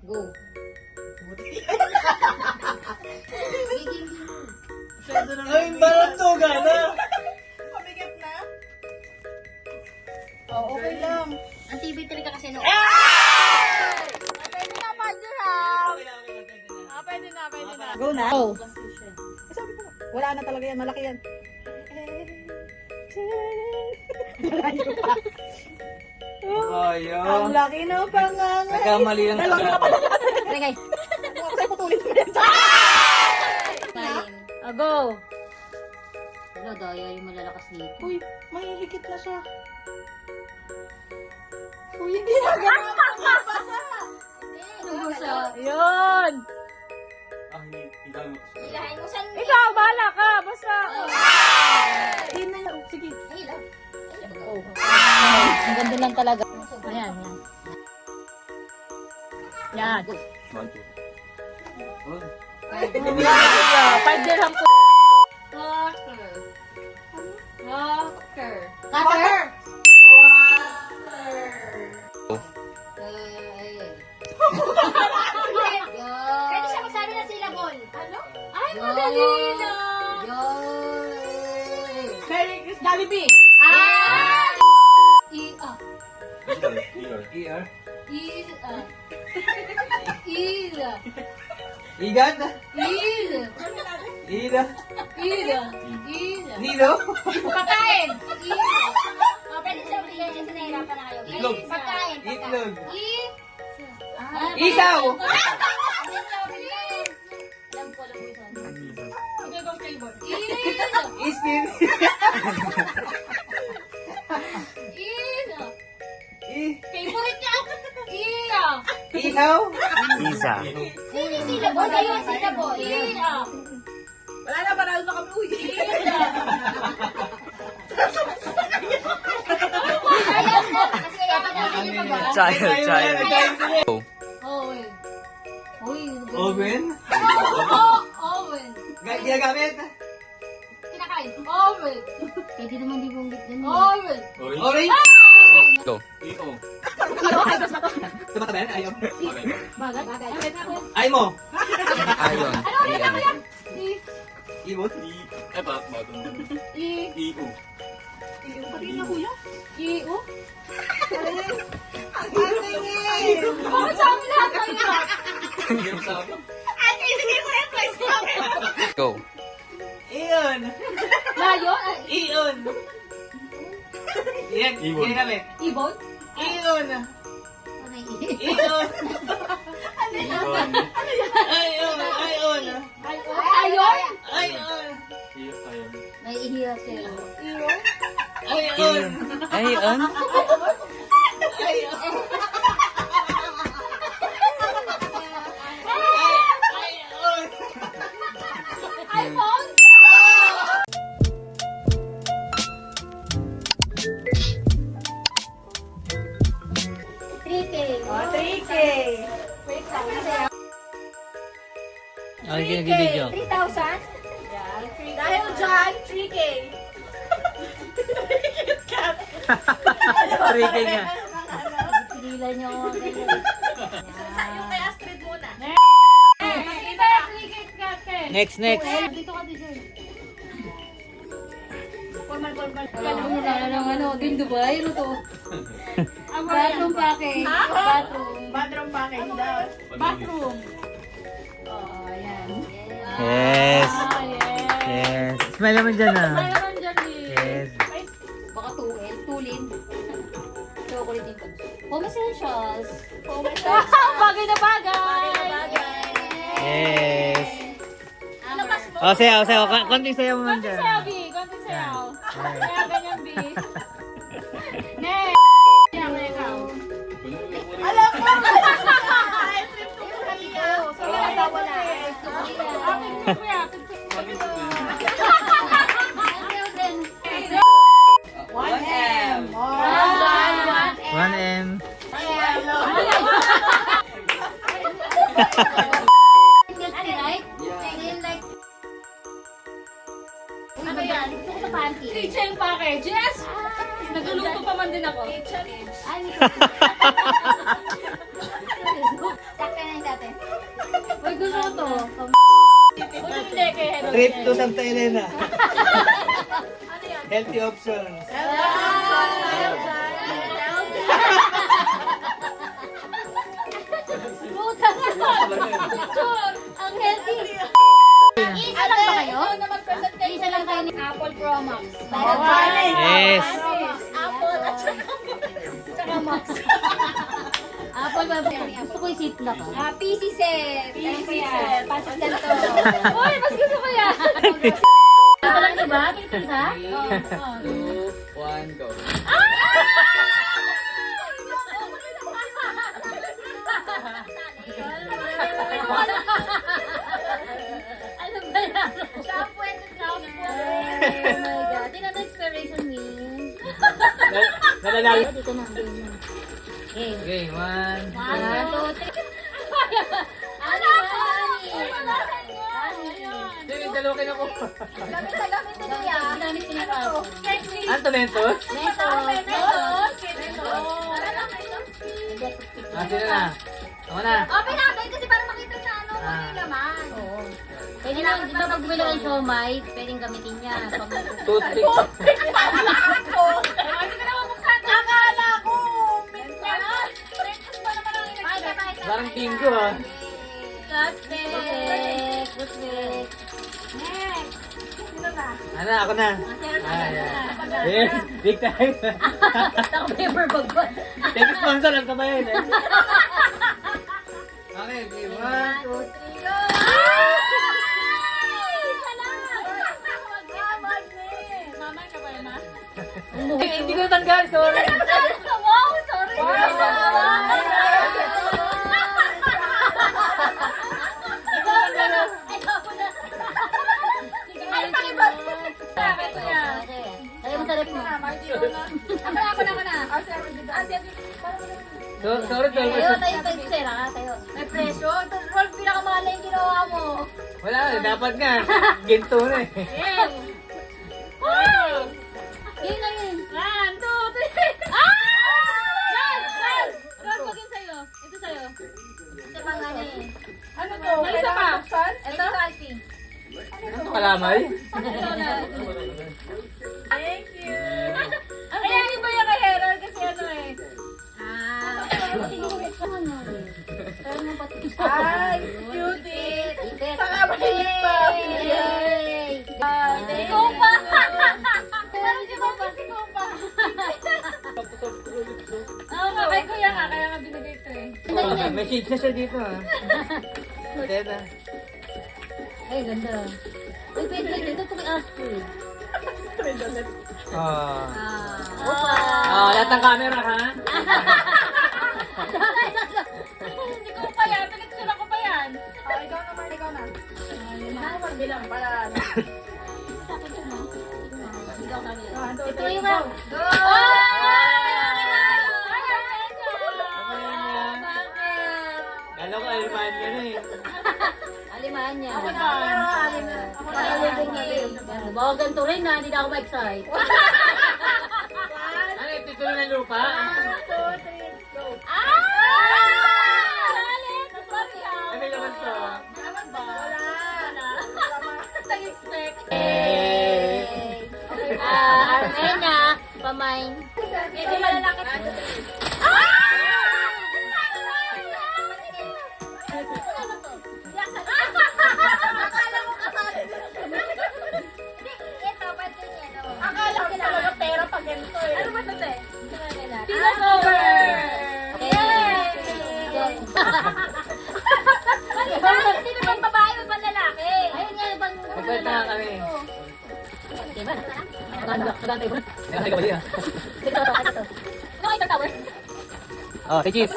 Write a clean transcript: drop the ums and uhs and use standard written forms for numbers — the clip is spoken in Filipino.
Go. Ay, parang tuga na. Mabigat na. Oh, okay lang. Ang TV talaga kasi no. Pwede na, partner ha. Pwede na. Go na. Oh. Sabi ko, wala na talaga yan. Malaki yan. Ang Ayo. laki ng panganay. Nagkamali lang Dalawa na pala. Tagay. Sa'yo putulin ko yan. Go. Wala, daya yung malalakas dito. Uy, mahihigit na siya. Uy, hindi na ganun. Basa. Ano mo siya? Yun. Ilahin mo saan? Ikaw, bahala ka. Basta. Hindi na yan. Sige. Ay, ilaw. Oh. Ang ganda lang talaga. Ayan, yan. Yan. One, 5 dirham po. Water. Water. Cutter. Pwede siya magsabi ng syllable. Ano? Ay, madali na. Merry Christmas, Daddy B. Ah! ER. Igad. Ida. Nido. Pagkain! Pwede siya magbigay kasi nahirapan na kayo. Itlog. Pagkain. Itlog. Ah, Isaw. Alam ko yung saan. Okay, go flavor. Iskin. Favorite niya. Iya. Ihaw. Isa. Sino syllable? Ayun, syllable. Wala na, parang na kami. Uy. Alam mo, kasi kaya pa natin yung pag- Child. Owen. Oven. Owen. Ginagamit. Kinakain. Owen. Pwede naman di bunggit din. Owen. Orange. Go. Tumatabayan. Ayaw. Bagat. Ay mo. Ayon. Iyan. Ibon. Pati na kuya. Iyo. Ang galing eh. Bakit sa amin lahat kayo? Ate, hindi mo yung place ko. Go. Iyon. Layo? Iyon. Yan. Ginagamit. Ibon? Iyon. Iyon. Ayon. Ayon. Ayon? Ayon. May ihirap sila. Ayon. Ayon. Ayon. iPhone? Oh, 3K. Wait lang, masaya. Okay, nag-video. 3,000? Dahil dyan, 3K. 3K nga. Pigilan niyo ako. Yung kay Astrid muna. Next. Dito ka dito. Formal. Alam mo na lang ano, din Dubai, ano to? Bathroom package. Bathroom package daw. Bathroom. Oh, ayan. Yes. yes. Yes. Smile naman dyan ah. Naman dyan eh. Yes. Baka tulin. Chocolate din ko. Home essentials. Bagay na bagay. Yes. Labas mo. Oh, sayaw. Konting sayaw mo man dyan. Konting sayaw. Yes. Kaya ganyan, B. Next. Alam mo! Ay, trip to Korea. So, wala. Akin kuya. 1M. 1M. Ano yan? Gusto ko sa panty. Kitchen package. Yes! Nagluluto pa man din ako. Ay, sakto na ate. Uy, gusto ko to. Hindi kay Hello. Trip to Santa Elena. Ano yan? Healthy options. Butas. Ang healthy. Isa lang ba kayo? Na mag-present kayo. Isa lang kayo ni Apple Pro Max. Yes. Apple at Tsaka Max. Apple ba? Gusto ko yung seat lock. PC set. PC set. Pasok na to. Uy, mas gusto ko yan. Ito lang diba? Ito isa? 2, 1, go. Ano ba yan? Shampoo and shampoo. Oh my God. Tingnan mo expiration mean. Nalalala. Dito na. Game. Okay, 1. 1, 2, 3. Ano? Sige, dalawakin ako. Gamit na gamit nito yan. Ginamit ko na ako. Antomentos? Neto. Sino na? Ako na. Open natin kasi para makita na ano yung laman. Oo. Pwede na, di ba pag bumili ka ng siomay, pwedeng gamitin niya. Toothpick. Akala ko, mint na. Breakfast pa naman ang inagay. Parang bingo ah. Toothpick. Toothpick. Next. Sino na? Ano, ako na. Yes, big time. Naka-paper bag ba? Take sponsor lang kabayan eh. Okay, 1, 2, 3, go! Hindi ko natanggal, sorry. Wow, sorry. Kaya mo sa rep mo. Ako na. Sorry, Tayo, tayo, sir, ha? Tayo. May presyo. Rolf, pinakamahal na yung ginawa mo. Wala, dapat nga. Ginto na eh. Game na yun. 1, 2, 3. Rolf, wag yun sa'yo. Ito sa'yo. Sa mga ano eh. Ano to? May isa pa. Ito? Salty. Ano kalamay? Thank you. Ayan, iba yung kay Harold kasi ano eh. Ay, cutie. Saka mahilig pa. Yay! Ikaw pa. Pero si Papa, ikaw pa. Oo, kay Kuya nga, kaya nga binigay ko eh. May shades na siya dito ah. Teta. Ay, ganda. Uy, pwede ito to kay Ashley. Lahat ng camera ha? Si Kuya yan, pinagsulat ko pa yan. Ikaw naman, ikaw na. Bilang pala. Ito yung mga... Go! Kala ko Alemania na eh. Alemanya. Ako na. Ako na. Bawag ganito rin na, hindi na ako ma-excite. Ano yung titulo ng lupa? 1, 2, 3, go. Ano yung laman to? Naman ba? Wala. Nag-expect. Armenia, pamain. Medyo malalaki. Akala mo kasali. Ito, pwede niya. Akala ko talaga pera pag ganito eh. Ano ba ito, te? Dinosaur! Yay! Sino bang babae o bang lalaki? Ayun nga, bang... Magkwenta nga kami. Diba? Magantay ba? Ay, ka ba diya? Ito, ito. Ito. Ito, ito, tower. Oh, si Cheese.